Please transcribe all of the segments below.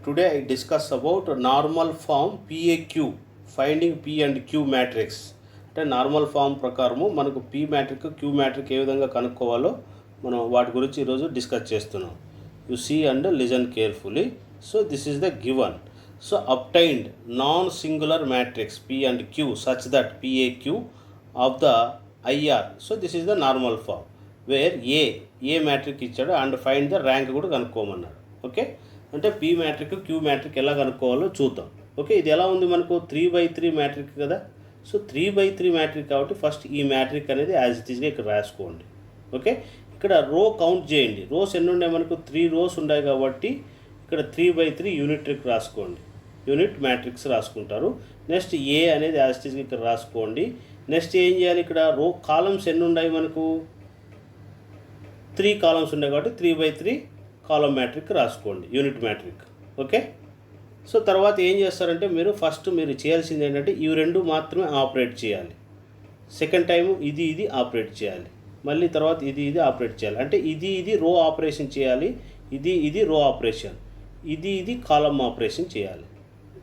today I discuss about normal form PAQ, finding P and Q matrix. అంటే normal form ప్రకారము మనకు P matrix Q matrix ఏ విధంగా కనుక్కోవాలో మనం వాటి గురించి ఈరోజు డిస్కస్ చేస్తున్నాం. You see and listen carefully. So this is the given. So obtained non singular matrices P and Q such that PAQ of the IR. So this is the normal form where a matrix ఇచ్చాడు and find the rank కూడా కనుక్కోమన్నాడు. Okay, అంటే P matrix Q matrix ఎలా కనుక్కోవాలో చూద్దాం. Okay, ఇది ఎలా ఉంది మనకు 3/3 మ్యాట్రిక్ కదా. సో 3/3 మ్యాట్రిక్ కాబట్టి ఫస్ట్ ఈ మ్యాట్రిక్ అనేది యాజ్ ఇట్ ఈస్గా ఇక్కడ రాసుకోండి. ఓకే, ఇక్కడ రో కౌంట్ చేయండి. రోస్ ఎన్ని ఉన్నాయి మనకు? 3 రోస్ ఉన్నాయి కాబట్టి ఇక్కడ 3/3 యూనిట్ రాసుకోండి. యూనిట్ మ్యాట్రిక్స్ రాసుకుంటారు. నెక్స్ట్ ఏ అనేది యాజ్ ఇట్ ఈస్గా ఇక్కడ రాసుకోండి. నెక్స్ట్ ఏం చేయాలి? ఇక్కడ రో కాలమ్స్ ఎన్ని ఉన్నాయి మనకు? 3 కాలమ్స్ ఉన్నాయి కాబట్టి 3/3 కాలం మ్యాట్రిక్ రాసుకోండి, యూనిట్ మ్యాట్రిక్. ఓకే, సో తర్వాత ఏం చేస్తారంటే మీరు చేయాల్సింది ఏంటంటే ఇవి రెండు మాత్రమే ఆపరేట్ చేయాలి. సెకండ్ టైము ఇది ఆపరేట్ చేయాలి. మళ్ళీ తర్వాత ఇది ఆపరేట్ చేయాలి. అంటే ఇది రో ఆపరేషన్ చేయాలి, ఇది రో ఆపరేషన్, ఇది కాలం ఆపరేషన్ చేయాలి.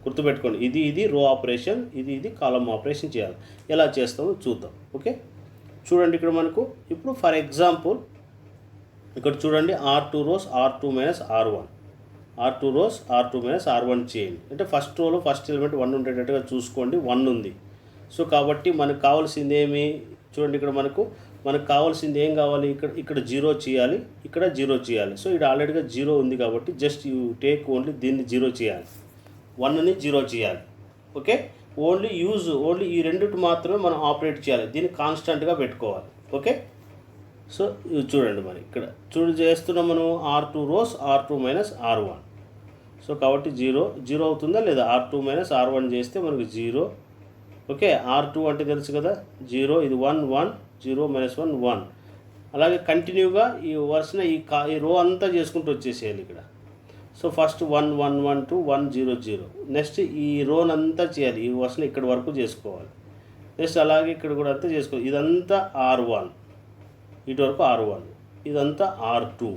గుర్తుపెట్టుకోండి, ఇది రో ఆపరేషన్, ఇది కాలం ఆపరేషన్ చేయాలి. ఎలా చేస్తామో చూద్దాం. ఓకే, చూడండి ఇక్కడ మనకు ఇప్పుడు ఫర్ ఎగ్జాంపుల్ ఇక్కడ చూడండి R2 rose R2 minus R1, R2 rose R2 minus R1 చేయండి. అంటే ఫస్ట్ రోలో ఫస్ట్ ఎలిమెంట్ 1 ఉండేటట్టుగా చూసుకోండి. 1 ఉంది. సో కాబట్టి మనకు కావాల్సింది ఏమి? చూడండి ఇక్కడ మనకు కావాల్సింది ఏం కావాలి? ఇక్కడ 0 చేయాలి, ఇక్కడ 0 చేయాలి. సో ఇక్కడ ఆల్రెడీగా 0 ఉంది కాబట్టి జస్ట్ యూ టేక్ ఓన్లీ దీన్ని 0 చేయాలి, 1ని 0 చేయాలి. ఓకే, ఓన్లీ ఈ రెండిటి మాత్రమే మనం ఆపరేట్ చేయాలి. దీన్ని కాన్స్టెంట్గా పెట్టుకోవాలి. ఓకే, సో ఇది చూడండి మరి ఇక్కడ చేస్తున్నాం మనం R2 rose R2 minus R1. So కాబట్టి 0 అవుతుందా లేదా? R2 మైనస్ R1 చేస్తే మనకు 0. ఓకే, R2 అంటే తెలుసు కదా 0, ఇది 1 1 0 మైనస్ 1 1. అలాగే కంటిన్యూగా ఈ వరుసన ఈ రో అంతా చేసుకుంటూ వచ్చేసేయాలి ఇక్కడ. So first 1 1 1 2 1 0 0. నెక్స్ట్ ఈ రోనంతా చేయాలి, ఈ వరుసన ఇక్కడ వరకు చేసుకోవాలి. నెక్స్ట్ అలాగే ఇక్కడ కూడా అంతా చేసుకోవాలి. ఇదంతా R1, ఇటు వరకు R1, ఇదంతా R2,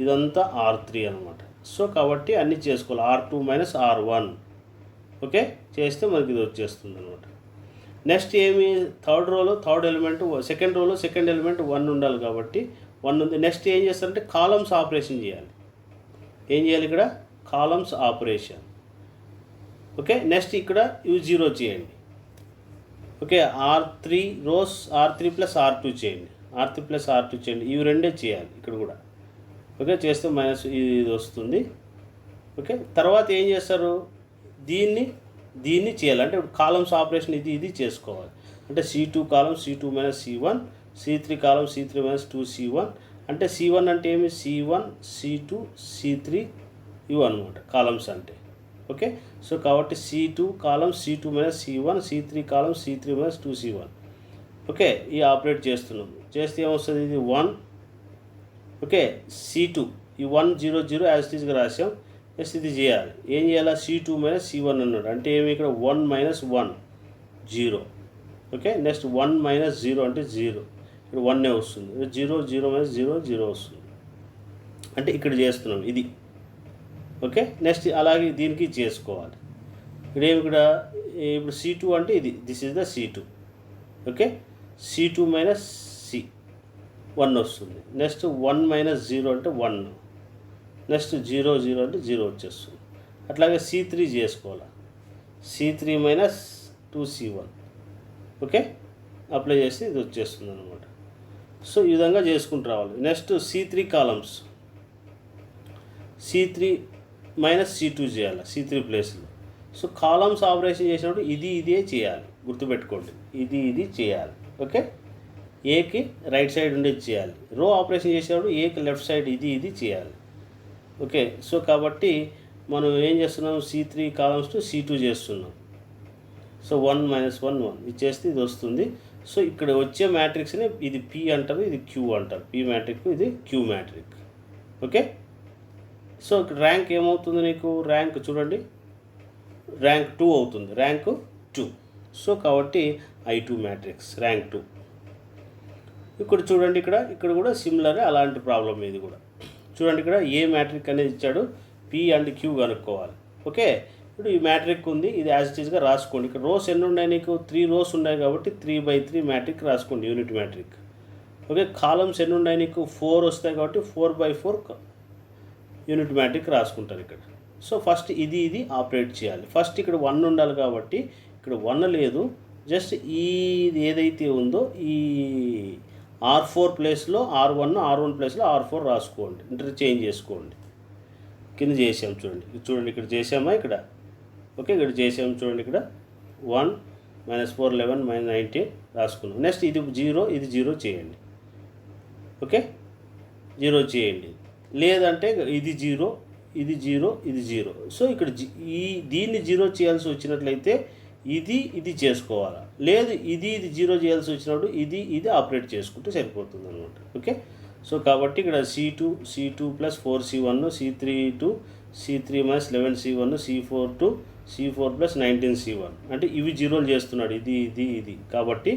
ఇదంతా R3 అనమాట. సో కాబట్టి అన్నీ చేసుకోవాలి. R2 minus R1. ఓకే, చేస్తే మనకి ఇది వచ్చేస్తుంది అనమాట. నెక్స్ట్ ఏమి? థర్డ్ రోలో థర్డ్ ఎలిమెంట్, సెకండ్ రోలో సెకండ్ ఎలిమెంట్ 1 ఉండాలి కాబట్టి 1 ఉంది. నెక్స్ట్ ఏం చేస్తారంటే కాలమ్స్ ఆపరేషన్ చేయాలి. ఏం చేయాలి? ఇక్కడ కాలమ్స్ ఆపరేషన్. ఓకే, నెక్స్ట్ ఇక్కడ ఇవి 0 చేయండి. Okay, R3 rose R3 plus R2 చేయండి, R3 ప్లస్ R2 చేయండి. ఇవి రెండే చేయాలి ఇక్కడ కూడా. ఓకే, చేస్తే మైనస్ ఇది వస్తుంది. ఓకే, తర్వాత ఏం చేస్తారు? దీన్ని చేయాలి. అంటే ఇప్పుడు కాలమ్స్ ఆపరేషన్ ఇది చేసుకోవాలి. అంటే C2 కాలం C2 మైనస్ C1, C3 కాలం C3 మైనస్ 2C1. అంటే C1 అంటే ఏమి? C1 C2 C3 ఇవి అనమాట కాలమ్స్ అంటే. ఓకే, సో కాబట్టి C2 కాలం C2 మైనస్ C1, C3 కాలం C3 మైనస్ 2C1. ఓకే, ఈ ఆపరేట్ చేస్తున్నాం. చేస్తే ఏమొస్తుంది? ఇది 1. ఓకే, C2 ఈ 1 0 0 యాజ్ ఇట్ ఈస్గా రాసాం. నెక్స్ట్ ఇది చేయాలి. ఏం చేయాలి? C2 మైనస్ C1 అన్నాడు. అంటే ఏమి? ఇక్కడ 1 మైనస్ 1 0. ఓకే, నెక్స్ట్ 1 మైనస్ 0 అంటే 0. ఇక్కడ 1 వస్తుంది. 0 0 మైనస్ 0 0 వస్తుంది. అంటే ఇక్కడ చేస్తున్నాం ఇది. ఓకే, నెక్స్ట్ అలాగే దీనికి చేసుకోవాలి. ఇక్కడ ఇప్పుడు C2 అంటే this is the C2. Okay, C2 minus C 1 వస్తుంది. నెక్స్ట్ 1 మైనస్ 0 అంటే 1. నెక్స్ట్ 0 0 అంటే 0 వచ్చేస్తుంది. అట్లాగే C3 చేసుకోవాలి. C3 minus 2C1. Okay, apply చేస్తే ఇది వచ్చేస్తుంది అనమాట. సో ఈ విధంగా చేసుకుంటూ రావాలి. Next C3 columns C3 minus C2 చేయాలి C3 ప్లేస్లో. సో కాలమ్స్ ఆపరేషన్ చేసినప్పుడు ఇదే చేయాలి. గుర్తుపెట్టుకోండి, ఇది చేయాలి. ఓకే, ఏకి రైట్ సైడ్ ఉండేది చేయాలి. రో ఆపరేషన్ చేసేటప్పుడు ఏకి లెఫ్ట్ సైడ్ ఇది చేయాలి. ఓకే, సో కాబట్టి మనం ఏం చేస్తున్నాం? C3 కాలమ్స్ టు C2 చేస్తున్నాం. సో 1 మైనస్ 1 1 ఇది చేస్తే ఇది వస్తుంది. సో ఇక్కడ వచ్చే మ్యాట్రిక్స్ని ఇది P అంటారు, ఇది Q అంటారు. P మ్యాట్రిక్, ఇది Q మ్యాట్రిక్. ఓకే, సో ఇక్కడ ర్యాంక్ ఏమవుతుంది నీకు? ర్యాంక్ చూడండి, ర్యాంక్ 2 అవుతుంది. ర్యాంక్ 2. సో కాబట్టి I2 మ్యాట్రిక్స్ ర్యాంక్ 2. ఇక్కడ చూడండి, ఇక్కడ కూడా సిమిలర్ అలాంటి ప్రాబ్లం ఇది కూడా. చూడండి, ఇక్కడ ఏ మ్యాట్రిక్ అనేది ఇచ్చాడు, పీ అండ్ క్యూ కనుక్కోవాలి. ఓకే, ఇప్పుడు ఈ మ్యాట్రిక్ ఉంది, ఇది యాజ్ ఇట్ ఈస్గా రాసుకోండి. ఇక్కడ రోస్ ఎన్ని ఉన్నాయి నీకు? 3 రోస్ ఉన్నాయి కాబట్టి 3/3 మ్యాట్రిక్ రాసుకోండి, యూనిట్ మ్యాట్రిక్. ఓకే, కాలమ్స్ ఎన్ని ఉన్నాయి నీకు? 4 వస్తాయి కాబట్టి 4/4 యూనిట్ మ్యాట్రిక్ రాసుకుంటారు ఇక్కడ. సో ఫస్ట్ ఇది ఆపరేట్ చేయాలి. ఫస్ట్ ఇక్కడ 1 ఉండాలి కాబట్టి ఇక్కడ 1 లేదు, జస్ట్ ఇది ఏదైతే ఉందో ఈ R4 ప్లేస్లో R1 ప్లేస్లో R4 రాసుకోండి, ఇంటర్చేంజ్ చేసుకోండి. కింద చేసాం చూడండి ఇక్కడ చేసామా ఇక్కడ. ఓకే, ఇక్కడ చేసాము చూడండి, ఇక్కడ 1 - 4 11 - 19 రాసుకున్నాం. నెక్స్ట్ ఇది 0 ఇది 0 చేయండి. ఓకే, 0 చేయండి. లేదంటే ఇది 0 ఇది 0 ఇది 0. సో ఇక్కడ దీన్ని 0 చేయాల్సి వచ్చినట్లయితే ఇది చేసుకోవాలా, లేదు ఇది 0 చేయాల్సి వచ్చినప్పుడు ఇది ఆపరేట్ చేసుకుంటే సరిపోతుంది అనమాట. ఓకే, సో కాబట్టి ఇక్కడ C2 + 4C1 C3 C3 - 11C1 C4 + 19C1 అంటే ఇవి 0 చేస్తున్నాడు, ఇది కాబట్టి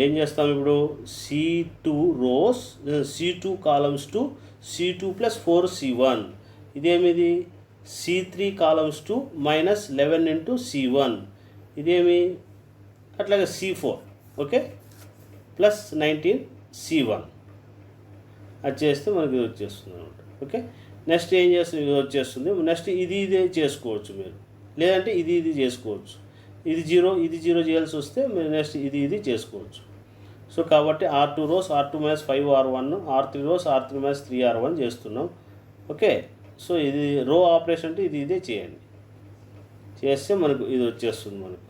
ఏం చేస్తాం ఇప్పుడు? C2 columns to C2 + 4C1. ఇదేమిది? C3 columns to -11 × C1. ఇదేమి? అట్లాగే C4 ఓకే + 19C1 అది చేస్తే మనకి ఇది వచ్చేస్తుంది అనమాట. ఓకే, నెక్స్ట్ ఏం చేస్తుంది? ఇది వచ్చేస్తుంది. నెక్స్ట్ ఇదే చేసుకోవచ్చు మీరు, లేదంటే ఇది చేసుకోవచ్చు. ఇది 0 చేయాల్సి వస్తే మీరు నెక్స్ట్ ఇది చేసుకోవచ్చు. సో కాబట్టి R2 rose R2 - 5 R1 R3 rose R3 - 3 R1 చేస్తున్నాం. ఓకే, సో ఇది రో ఆపరేషన్ అంటే ఇదే చేయండి, చేస్తే మనకు ఇది వచ్చేస్తుంది మనకు.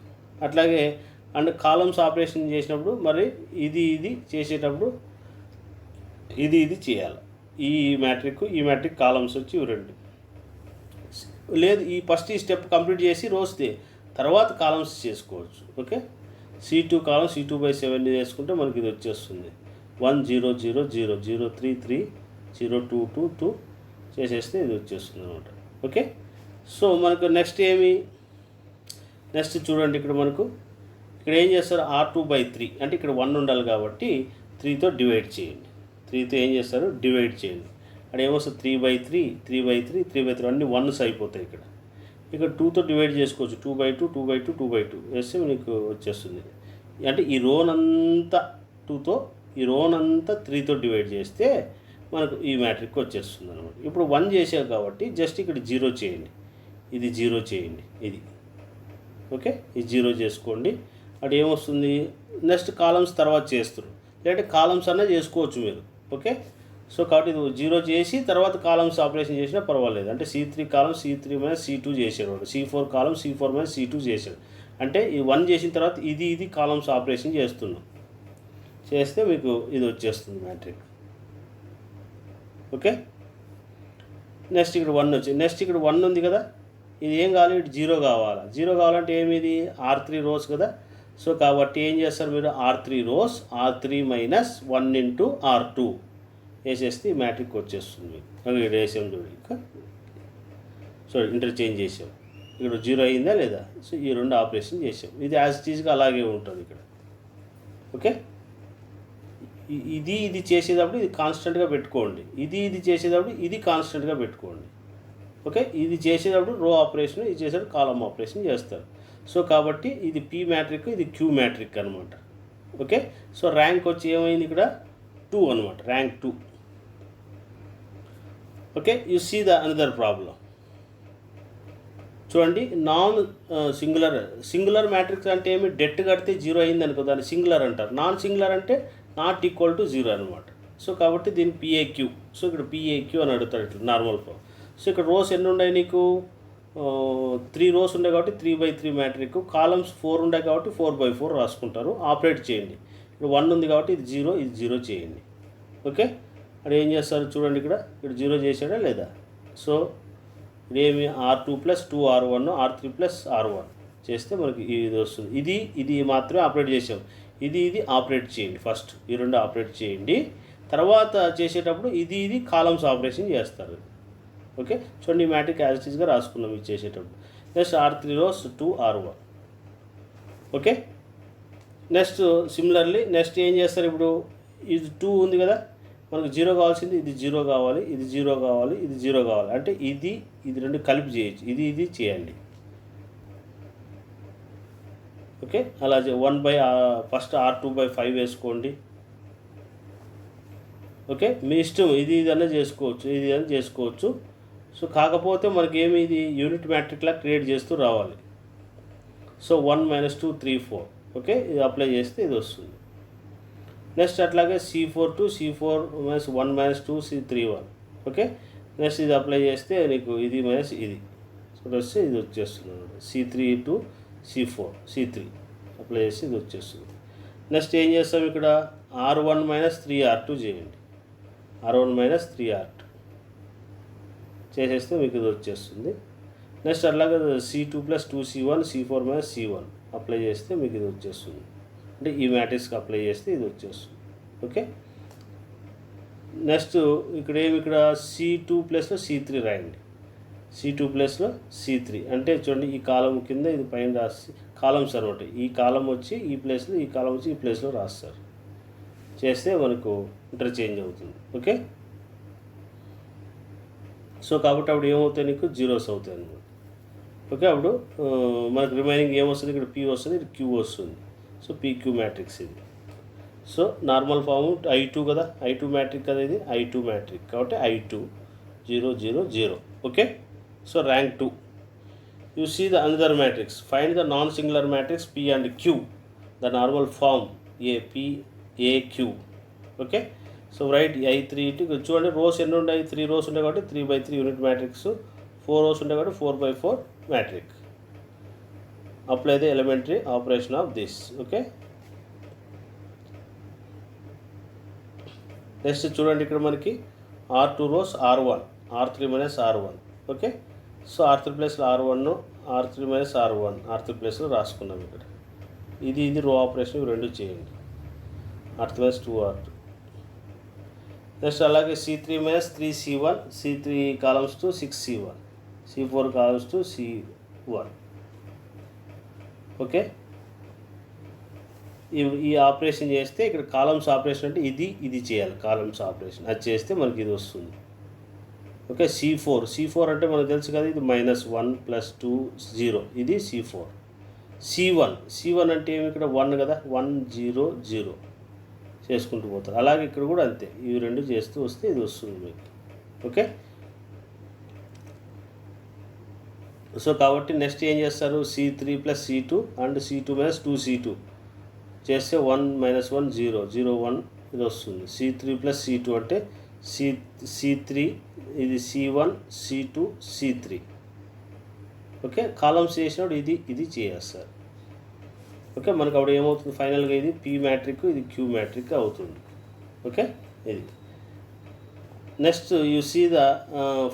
అట్లాగే అండ్ కాలమ్స్ ఆపరేషన్ చేసినప్పుడు మరి ఇది చేసేటప్పుడు ఇది చేయాలి. ఈ మ్యాట్రిక్ కాలమ్స్ వచ్చి ఇవి 2. లేదు ఈ ఫస్ట్ ఈ స్టెప్ కంప్లీట్ చేసి రోస్తే తర్వాత కాలమ్స్ చేసుకోవచ్చు. ఓకే, C2 కాలమ్ C2/7 చేసుకుంటే మనకి ఇది వచ్చేస్తుంది 1 0 0 0 0 3 3 0 2 2 2 చేసేస్తే ఇది వచ్చేస్తుంది అనమాట. ఓకే, సో మనకు నెక్స్ట్ చూడండి ఇక్కడ ఏం చేస్తారు? R2/3 అంటే ఇక్కడ 1 ఉండాలి కాబట్టి 3తో డివైడ్ చేయండి. 3తో ఏం చేస్తారు? డివైడ్ చేయండి. అక్కడ ఏమొస్తుంది? 3/3 అన్నీ 1s అయిపోతాయి. ఇక్కడ 2తో డివైడ్ చేసుకోవచ్చు, 2/2 2/2 2/2 వేస్తే మీకు వచ్చేస్తుంది. అంటే ఈ రోనంతా 2తో ఈ రోనంతా 3తో డివైడ్ చేస్తే మనకు ఈ మ్యాట్రిక్ వచ్చేస్తుంది అనమాట. ఇప్పుడు 1 చేసావు కాబట్టి జస్ట్ ఇక్కడ 0 చేయండి, ఇది 0 చేయండి, ఇది ఓకే ఇది 0 చేసుకోండి. అటు ఏమొస్తుంది? నెక్స్ట్ కాలమ్స్ తర్వాత చేస్తారు, లేదంటే కాలమ్స్ అన్నా చేసుకోవచ్చు మీరు. ఓకే, సో కాబట్టి ఇది 0 చేసి తర్వాత కాలమ్స్ ఆపరేషన్ చేసినా పర్వాలేదు. అంటే C3 కాలం C3 - C2 చేసాడు, C4 కాలం C4 - C2 చేసాడు. అంటే ఈ 1 చేసిన తర్వాత ఇది కాలమ్స్ ఆపరేషన్ చేస్తున్నాం, చేస్తే మీకు ఇది వచ్చేస్తుంది మ్యాట్రిక్. ఓకే, నెక్స్ట్ ఇక్కడ 1 వచ్చింది. నెక్స్ట్ ఇక్కడ 1 ఉంది కదా, ఇది ఏం కావాలి? ఇటు 0 కావాలి. 0 కావాలంటే ఏమిది? R3 రోస్ కదా. సో కాబట్టి ఏం చేస్తారు మీరు? R3 రోస్ R3 - 1 × R2 వేసేస్తే ఈ మ్యాట్రిక్ వచ్చేస్తుంది. ఇక్కడ వేసాం చూడండి, ఇంటర్చేంజ్ చేసాం. ఇక్కడ 0 అయిందా లేదా? సో ఈ 2 ఆపరేషన్ చేసాం. ఇది యాజ్ ఇట్ ఈజ్గా అలాగే ఉంటుంది ఇక్కడ. ఓకే, ఇది చేసేటప్పుడు ఇది కాన్స్టెంట్గా పెట్టుకోండి, ఇది చేసేటప్పుడు ఇది కాన్స్టెంట్గా పెట్టుకోండి. ఓకే, ఇది చేసేటప్పుడు రో ఆపరేషన్, ఇది చేసేటప్పుడు కాలమ్ ఆపరేషన్ చేస్తారు. సో కాబట్టి ఇది P మ్యాట్రిక్, ఇది Q మ్యాట్రిక్ అనమాట. ఓకే, సో ర్యాంక్ వచ్చి ఏమైంది? ఇక్కడ 2 అనమాట, rank 2. Okay, you see the another problem. చూడండి, నాన్ సింగులర్ మ్యాట్రిక్స్ అంటే ఏమి? డెట్ కడితే 0 అయింది అనుకో, దాన్ని సింగులర్ అంటారు. నాన్ సింగులర్ అంటే ≠ 0 అనమాట. సో కాబట్టి దీన్ని PAQ. సో ఇక్కడ PAQ అని అడుగుతారు, ఇట్లా నార్మల్ ఫామ్. సో ఇక్కడ రోస్ ఎన్ని ఉన్నాయి నీకు? 3 రోస్ ఉన్నాయి కాబట్టి 3/3 మ్యాట్రిక్. కాలమ్స్ 4 ఉన్నాయి కాబట్టి 4/4 రాసుకుంటారు. ఆపరేట్ చేయండి. ఇక్కడ 1 ఉంది కాబట్టి ఇది 0 ఇది 0 చేయండి. ఓకే, అది ఏం చేస్తారు చూడండి, ఇక్కడ 0 చేసాడా లేదా? సో ఇదేమి? R2 + 2 R1 R3 + R1 చేస్తే మనకి ఇది వస్తుంది. ఇది మాత్రమే ఆపరేట్ చేసాం. ఇది ఆపరేట్ చేయండి. ఫస్ట్ ఈ 2 ఆపరేట్ చేయండి, తర్వాత చేసేటప్పుడు ఇది కాలమ్స్ ఆపరేషన్ చేస్తారు. ఓకే, చూడండి ఈ మ్యాట్రిక్ యాజ్ ఇట్ ఈస్గా రాసుకున్నాం ఇది చేసేటప్పుడు. Next R3 rows 2 R1. Okay, next similarly next ఏం చేస్తారు? ఇప్పుడు ఇది 2 ఉంది కదా, మనకు జీరో కావాల్సింది ఇది జీరో కావాలి, ఇది జీరో కావాలి, ఇది జీరో కావాలి అంటే ఇది రెండు కలిపి చేయొచ్చు, ఇది చేయండి. ఓకే, అలా 1/, ఫస్ట్ R2/5 వేసుకోండి. ఓకే, మీ ఇష్టం, ఇది అన్నా చేసుకోవచ్చు, ఇది అని చేసుకోవచ్చు. సో కాకపోతే మనకి ఏమి ఇది యూనిట్ మ్యాట్రిక్లా క్రియేట్ చేస్తూ రావాలి. సో 1 - 2 3 4. ఓకే, ఇది అప్లై చేస్తే ఇది వస్తుంది. నెక్స్ట్ అట్లాగే C4 to C4 - 1 - 2 C3 1. Okay, next ఇది అప్లై చేస్తే నీకు ఇది మైనస్ ఇది వస్తే ఇది వచ్చేస్తుంది అన్నమాట. C3 to C4 C3 apply చేస్తే ఇది వచ్చేస్తుంది. నెక్స్ట్ ఏం చేస్తాం, ఇక్కడ R1 - 3R2 చేయండి. R1 - 3R2 చేసేస్తే మీకు ఇది వచ్చేస్తుంది. నెక్స్ట్ అట్లాగే C2 + 2C1 C4 - C1 apply చేస్తే మీకు ఇది వచ్చేస్తుంది. అంటే ఈ మ్యాట్రిక్స్కి అప్లై చేస్తే ఇది వచ్చేస్తుంది. ఓకే, నెక్స్ట్ ఇక్కడ C2 ప్లస్లో C3 రాయండి. C2 ప్లస్లో C3 అంటే చూడండి, ఈ కాలం కింద ఇది పైన రాసి కాలమ్స్ అనమాట. ఈ కాలం వచ్చి ఈ ప్లేస్లో, ఈ కాలం వచ్చి ఈ ప్లేస్లో రాస్తారు. చేస్తే మనకు ఇంటర్చేంజ్ అవుతుంది. ఓకే, సో కాబట్టి అప్పుడు ఏమవుతాయి, నీకు జీరోస్ అవుతాయి అన్నమాట. ఓకే, అప్పుడు మనకు రిమైనింగ్ ఏమొస్తుంది, ఇక్కడ P వస్తుంది, ఇక్కడ Q వస్తుంది. సో PQ మ్యాట్రిక్స్ ఇది. సో నార్మల్ ఫాము I2 కదా, I2 మ్యాట్రిక్ కదా ఇది, I2 మ్యాట్రిక్ కాబట్టి I2 0 0 0. Okay, so rank 2. You see the another matrix, find the non singular matrices P and Q, the normal form APAQ. Okay, so write I3 చూడండి, rose ఎన్ని ఉన్నాయి, 3 rose ఉంటాయి కాబట్టి 3/3 unit matrix, 4 rose ఉంటాయి కాబట్టి 4/4 matrix. Apply the elementary operation of this. Okay, next చూడండి, ఇక్కడ మనకి R2 rose R1, R3 - R1. Okay, so R3 ప్లస్లో R1, R3 - R1, R3 ప్లస్లో రాసుకున్నాం. ఇక్కడ ఇది రో ఆపరేషన్, ఇవి రెండు చేయండి. R3 - 2R2. నెక్స్ట్ అలాగే C3 - 3C1, C3 columns to 6C1, C4 columns to C1. Okay, ఈ ఆపరేషన్ చేస్తే ఇక్కడ కాలమ్స్ ఆపరేషన్ అంటే ఇది చేయాలి, కాలమ్స్ ఆపరేషన్ అది చేస్తే మనకి ఇది వస్తుంది. ఓకే, C4 అంటే మనకు తెలుసు కదా, ఇది -1 + 2 0, ఇది C4. C1 అంటే ఏమి, ఇక్కడ 1 కదా, 1 0 0 చేసుకుంటూ పోతారు. అలాగే ఇక్కడ కూడా అంతే, ఇవి రెండు చేస్తూ వస్తే ఇది వస్తుంది మీకు. ఓకే, సో కాబట్టి నెక్స్ట్ ఏం చేస్తారు, C3 + C2 and C2 - 2C2 చేస్తే 1 - 1 0 0 1 ఇది వస్తుంది. C3 + C2 అంటే C3 ఇది C1 C2 C3. Okay, columns చేసినప్పుడు ఇది చేస్తారు. ఓకే, మనకు అప్పుడు ఏమవుతుంది, ఫైనల్గా ఇది P మ్యాట్రిక్, ఇది Q మ్యాట్రిక్ అవుతుంది. ఓకే, ఇది next you see the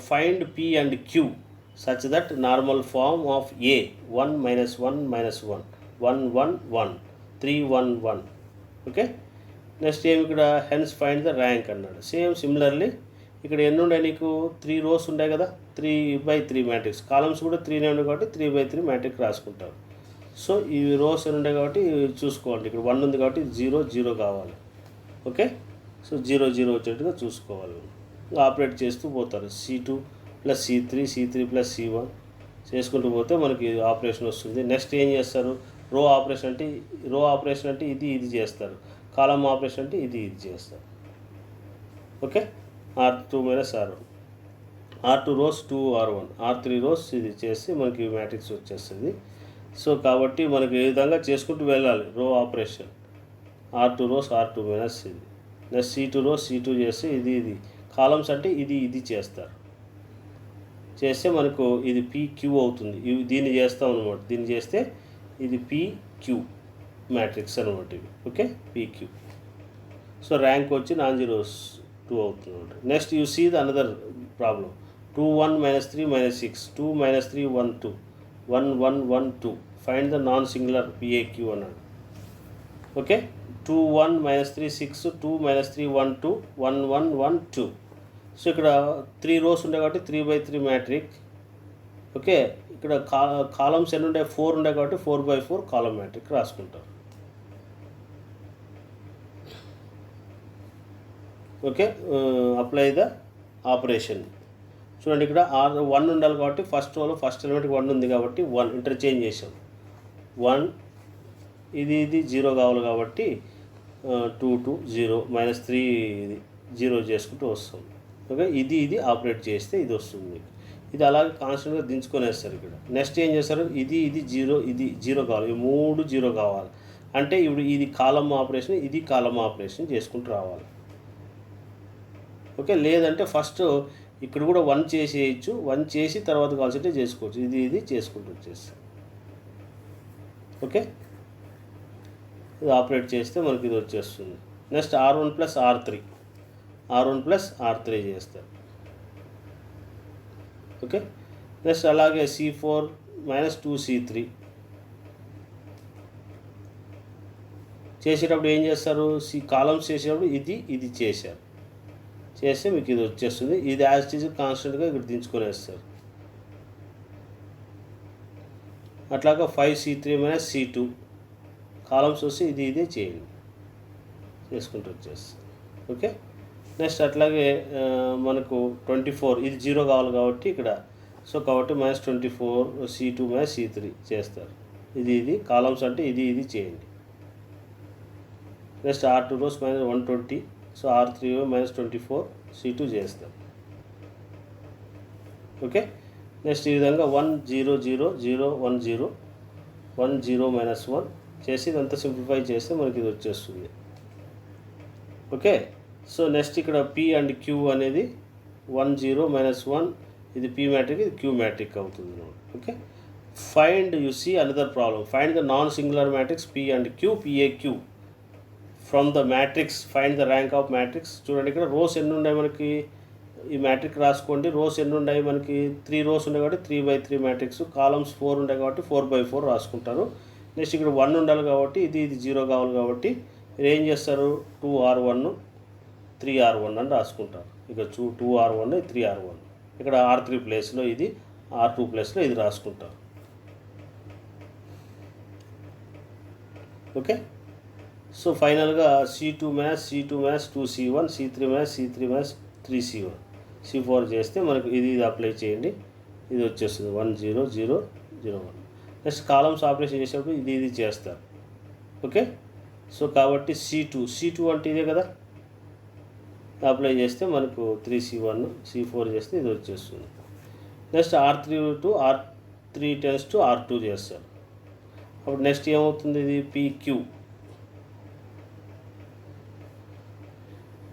find P and Q such that normal form of A 1 - 1 - 1 1 1 1 3 1 1. Okay, next ఏమి ఇక్కడ హెన్స్ ఫైండ్ ద ర్యాంక్ అన్నాడు. సేమ్ సిమిలర్లీ ఇక్కడ ఎన్ని ఉన్నాయి, నీకు 3 రోస్ ఉన్నాయి కదా, 3/3 మ్యాట్రిక్స్, కాలమ్స్ కూడా 3 ఉన్నాయి కాబట్టి 3/3 మ్యాట్రిక్ రాసుకుంటారు. సో ఈ రోస్ ఎన్ని ఉన్నాయి కాబట్టి చూసుకోవాలి. ఇక్కడ 1 ఉంది కాబట్టి 0 0 కావాలి. ఓకే, సో 0 0 వచ్చేట్టుగా చూసుకోవాలి. ఆపరేట్ చేస్తూ పోతారు. C2 + C3 C3 + C1 చేసుకుంటూ పోతే మనకి ఆపరేషన్ వస్తుంది. నెక్స్ట్ ఏం చేస్తారు, రో ఆపరేషన్ అంటే ఇది చేస్తారు, కాలమ్ ఆపరేషన్ అంటే ఇది చేస్తారు. Okay, R2 - R1, R2 rose 2R1, R3 rose ఇది చేస్తే మనకి మ్యాట్రిక్స్ వచ్చేస్తుంది. సో కాబట్టి మనకి ఈ విధంగా చేసుకుంటూ వెళ్ళాలి రో ఆపరేషన్. R2 రోస్ R2 - ఇది. నెక్స్ట్ C2 రోస్ C2 చేస్తే ఇది కాలమ్స్ అంటే ఇది చేస్తారు. చేస్తే మనకు ఇది PQ అవుతుంది. దీన్ని చేస్తాం అనమాట. దీన్ని చేస్తే ఇది PQ మ్యాట్రిక్స్ అనమాట ఇవి. Okay, PQ. సో ర్యాంక్ వచ్చి non-0 2 అవుతుంది అనమాట. Next you see the another problem, 2 1 - 3 - 6 2 - 3 1 2 1 1 1 2 find the non singular PAQ అన్నాడు. ఓకే, 2 1 - 3 6 2 - 3 1 2 1 1 1 2. సో ఇక్కడ 3 రోస్ ఉంటాయి కాబట్టి 3/3 మ్యాట్రిక్. ఓకే, ఇక్కడ కాలమ్స్ ఎన్ని ఉంటాయి, 4 ఉంటాయి కాబట్టి 4/4 కాలమ్ మ్యాట్రిక్ రాసుకుంటారు. Okay, apply the operation. చూడండి ఇక్కడ R1 ఉండాలి కాబట్టి ఫస్ట్ రోలో ఫస్ట్ ఎలిమెంట్కి 1 ఉంది కాబట్టి 1 ఇంటర్చేంజ్ చేసాం. 1 ఇది 0 కావాలి కాబట్టి 2 2 0 -3 ఇది 0 చేసుకుంటూ వస్తుంది. ఓకే, ఇది ఆపరేట్ చేస్తే ఇది వస్తుంది. ఇది అలాగే కాన్స్టెంట్గా దించుకొనేస్తారు ఇక్కడ. నెక్స్ట్ ఏం చేస్తారు, ఇది 0 ఇది 0 కావాలి, ఈ 3 0 కావాలి అంటే ఇప్పుడు ఇది కాలమ్ ఆపరేషన్, ఇది కాలమ్ ఆపరేషన్ చేసుకుంటూ రావాలి. ఓకే, లేదంటే ఫస్ట్ ఇక్కడ కూడా 1 చేసేయచ్చు, 1 చేసి తర్వాత కావాల్సింటే చేసుకోవచ్చు. ఇది చేసుకుంటూ వచ్చేస్తాం. ఓకే, ఇది ఆపరేట్ చేస్తే మనకి ఇది వచ్చేస్తుంది. నెక్స్ట్ R1 + R3 చేస్తారు. ఓకే, నెక్స్ట్ అలాగే C4 - 2C3 చేసేటప్పుడు ఏం చేస్తారు, కాలమ్స్ చేసేటప్పుడు ఇది చేస్తే మీకు ఇది వచ్చేస్తుంది. ఇది యాజ్ ఇట్ ఈజ్ కాన్స్టెంట్గా ఇక్కడ దించుకొనేస్తారు. అట్లాగా 5C3 - C2 కాలమ్స్ వస్తే ఇదే చేయండి, చేసుకుంటూ వచ్చేస్తుంది. ఓకే, నెక్స్ట్ అట్లాగే మనకు 24 ఇది 0 కావాలి కాబట్టి ఇక్కడ కాబట్టి -24 C2 - C3 చేస్తారు. ఇది కాలమ్స్ అంటే ఇది చేయండి. Next R2 rows -120 R3 -24 C2 చేస్తాం. ఓకే, నెక్స్ట్ ఈ విధంగా 1 0 0 0 1 0 1 0 -1 చేసి ఇదంతా సింప్లిఫై చేస్తే మనకి ఇది వచ్చేస్తుంది. ఓకే, సో నెక్స్ట్ ఇక్కడ P అండ్ Q అనేది 1 0 -1 ఇది P మ్యాట్రిక్, ఇది Q మ్యాట్రిక్ అవుతుంది. Okay, find another problem, find the non singular matrices P and Q PAQ from the matrix, find the rank of matrix. చూడండి ఇక్కడ rose ఎన్ని ఉన్నాయి మనకి, ఈ మ్యాట్రిక్ రాసుకోండి. రోస్ ఎన్ని ఉన్నాయి మనకి, 3 rows ఉన్నాయి కాబట్టి 3/3 మ్యాట్రిక్స్. కాలమ్స్ 4 ఉంటాయి కాబట్టి 4/4 రాసుకుంటారు. నెక్స్ట్ ఇక్కడ 1 ఉండాలి కాబట్టి ఇది 0 కావాలి కాబట్టి మీరు ఏం చేస్తారు, 2R1 3R1 అని రాసుకుంటారు. ఇక 2R1 3R1, ఇక్కడ R3 ప్లేస్లో ఇది, R2 ప్లేస్లో ఇది రాసుకుంటారు. ఓకే, సో ఫైనల్గా C2 - 2C1 C3 - 3C1 C4 చేస్తే మనకు ఇది అప్లై చేయండి, ఇది వచ్చేస్తుంది 1 0 0 0 1. నెక్స్ట్ కాలమ్స్ ఆపరేషన్ చేసేటప్పుడు ఇది చేస్తారు. ఓకే, సో కాబట్టి C2 అంటే ఇదే కదా, అప్లై చేస్తే మనకు 3C1 C4 చేస్తే ఇది వచ్చేస్తుంది. Next R3 to R3 → R2 చేస్తారు. అప్పుడు నెక్స్ట్ ఏమవుతుంది, ఇది PQ.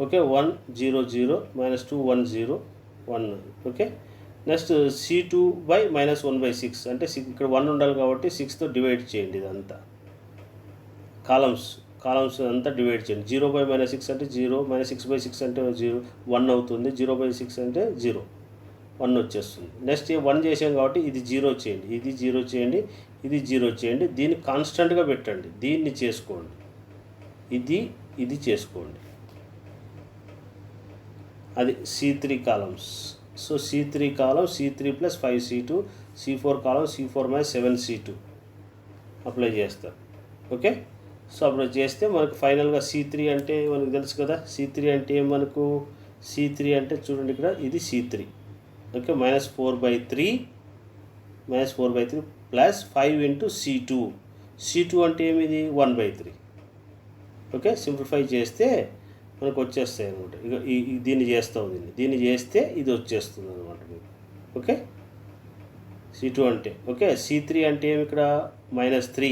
Okay, 1 0 0 -2 1 0 1. Okay, next C2 -1/6 అంటే ఇక్కడ 1 ఉండాలి కాబట్టి 6తో డివైడ్ చేయండి. ఇదంతా కాలమ్స్ అంతా డివైడ్ చేయండి. 0/-6 అంటే 0, -6/6 అంటే 0 1 అవుతుంది. 0/6 అంటే 0 1 వచ్చేస్తుంది. నెక్స్ట్ 1 చేసాం కాబట్టి ఇది 0 చేయండి, ఇది 0 చేయండి, ఇది 0 చేయండి. దీన్ని కాన్స్టెంట్గా పెట్టండి, దీన్ని చేసుకోండి, ఇది చేసుకోండి. అది C3 కాలమ్స్. సో C3 కాలం C3 + 5C2 C4 కాలం C4 - 7C2 అప్లై చేస్తారు. ఓకే, సో అప్లై చేస్తే మనకు ఫైనల్గా C3 అంటే మనకు తెలుసు కదా, C3 అంటే మనకు C3 అంటే చూడండి ఇక్కడ ఇది C3. ఓకే, -4/3 + 5 × C2 అంటే ఏమిది 1/3. ఓకే, సింప్లిఫై చేస్తే మనకు వచ్చేస్తాయి అనమాట. ఇక దీన్ని చేస్తాం, దీన్ని చేస్తే ఇది వచ్చేస్తుంది అనమాట మీకు. ఓకే, C2 అంటే ఓకే. C3 అంటే ఏమి ఇక్కడ -3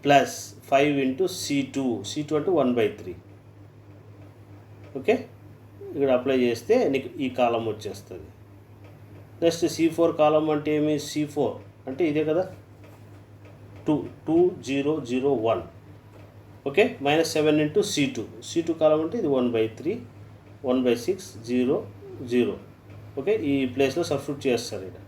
+ 5 × C2 అంటే 1/3. ఓకే, ఇక్కడ అప్లై చేస్తే నీకు ఈ కాలం వచ్చేస్తుంది. నెక్స్ట్ C4 కాలం అంటే ఏమి, C4 అంటే ఇదే కదా 2 0 0 1. ఓకే, -7 × C2 కాలం అంటే ఇది 1/3 1/6 0 0. ఓకే, ఈ ప్లేస్లో సబ్స్టిట్యూట్ చేస్తారు ఇక్కడ.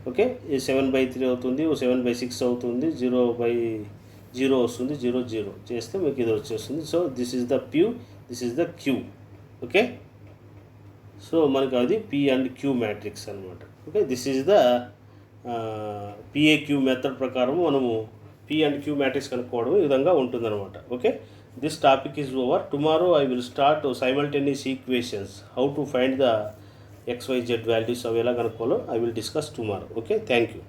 ఓకే, ఇది 7/3 అవుతుంది, 7/6 అవుతుంది, 0/0 వస్తుంది, 0 0 చేస్తే మీకు ఇది వచ్చేస్తుంది. So this is the P, this is the Q. Okay, so మనకు అది P అండ్ Q మ్యాట్రిక్స్ అనమాట. Okay, this is the PAQ method ప్రకారం మనము P అండ్ Q మ్యాట్రిక్స్ కనుక్కోవడం ఈ విధంగా ఉంటుందన్నమాట. Okay, this topic is over. Tomorrow I will start simultaneous equations, how to find the xyz values అవి ఎలా కనుక్కోవాలో I will discuss tomorrow. Okay, thank you.